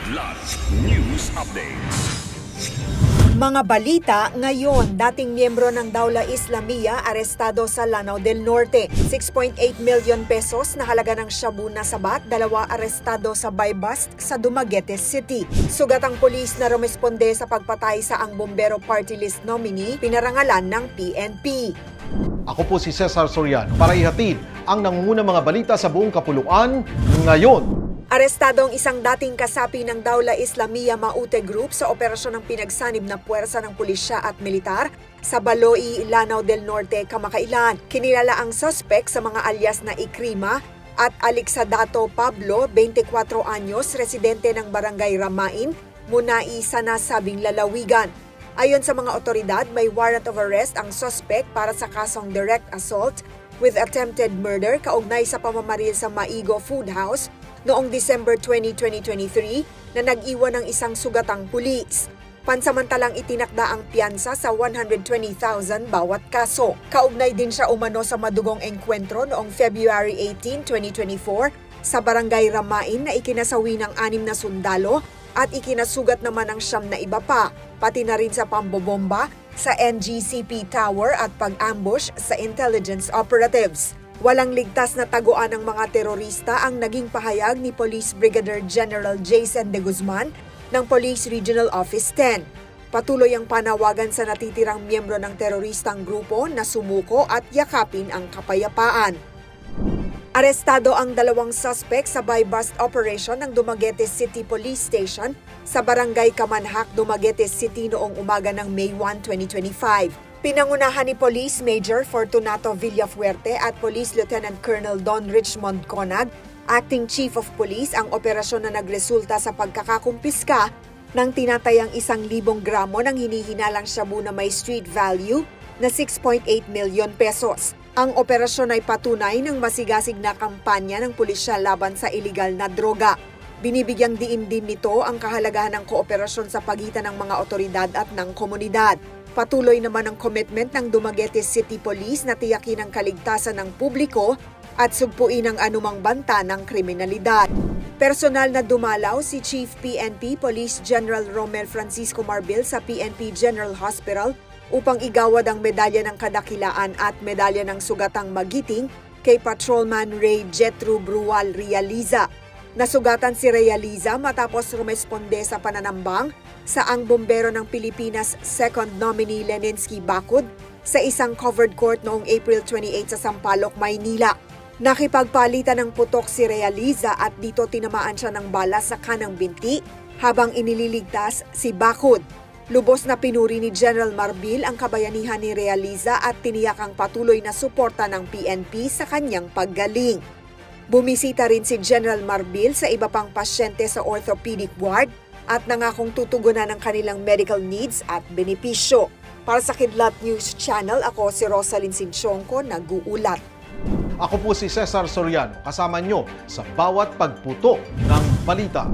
Kidlat News Updates. Mga balita ngayon, dating miyembro ng Dawla Islamiyya arestado sa Lanao del Norte. 6.8 million pesos na halaga ng shabu na sabat, 2 arestado sa buy-bust sa Dumaguete City. Sugatang pulis na rumesponde sa pagpatay sa ang Bombero Party List nominee, pinarangalan ng PNP. Ako po si Cesar Soriano para ihatid ang nangungunang mga balita sa buong kapuluan ngayon. Arestado ang isang dating kasapi ng Dawla Islamiyya Maute Group sa operasyon ng pinagsanib na puwersa ng pulisya at militar sa Baloy, Lanao del Norte, kamakailan. Kinilala ang suspect sa mga alias na Ikrima at Alixadato Pablo, 24 anyos, residente ng Barangay Ramain, Munai sa nasabing lalawigan. Ayon sa mga otoridad, may warrant of arrest ang suspect para sa kasong direct assault with attempted murder kaugnay sa pamamaril sa Maigo Food House noong December 20, 2023 na nag-iwan ng isang sugatang pulis. Pansamantalang itinakda ang piyansa sa 120,000 bawat kaso. Kaugnay din siya umano sa madugong engkwentro noong February 18, 2024 sa Barangay Ramain na ikinasawi ng 6 na sundalo at ikinasugat naman ang 9 na iba pa, pati na rin sa pambobomba sa NGCP Tower at pag-ambush sa intelligence operatives. Walang ligtas na taguan ng mga terorista ang naging pahayag ni Police Brigadier General Jason De Guzman ng Police Regional Office 10. Patuloy ang panawagan sa natitirang miyembro ng teroristang grupo na sumuko at yakapin ang kapayapaan. Arestado ang 2 suspect sa buy-bust operation ng Dumaguete City Police Station sa Barangay Kamanhak, Dumaguete City noong umaga ng May 1, 2025. Pinangunahan ni Police Major Fortunato Villafuerte at Police Lieutenant Colonel Don Richmond Conag, Acting Chief of Police, ang operasyon na nagresulta sa pagkakakumpiska ng tinatayang 1,000 gramo ng hinihinalang shabu na may street value na 6.8 million pesos. Ang operasyon ay patunay ng masigasig na kampanya ng pulisya laban sa iligal na droga. Binibigyang diin din nito ang kahalagahan ng kooperasyon sa pagitan ng mga otoridad at ng komunidad. Patuloy naman ang commitment ng Dumaguete City Police na tiyakin ang kaligtasan ng publiko at sugpuin ang anumang banta ng kriminalidad. Personal na dumalaw si Chief PNP Police General Romel Francisco Marbil sa PNP General Hospital upang igawad ang medalya ng kadakilaan at medalya ng sugatang magiting kay Patrolman Ray Jetro Brual Realiza. Nasugatan si Realiza matapos rumesponde sa pananambang sa ang Bombero ng Pilipinas second nominee Leninsky Bacud sa isang covered court noong April 28 sa Sampaloc, Maynila. Nakipagpalitan ng putok si Realiza at dito tinamaan siya ng bala sa kanang binti habang inililigtas si Bacud. Lubos na pinuri ni General Marbil ang kabayanihan ni Realiza at tiniyak ang patuloy na suporta ng PNP sa kanyang paggaling. Bumisita rin si General Marbil sa iba pang pasyente sa orthopedic ward at nangakong tutugunan ang kanilang medical needs at benepisyo. Para sa Kidlat News Channel, ako si Rosalyn Sinchonco, nag-uulat. Ako po si Cesar Soriano, kasama nyo sa bawat pagputo ng balita.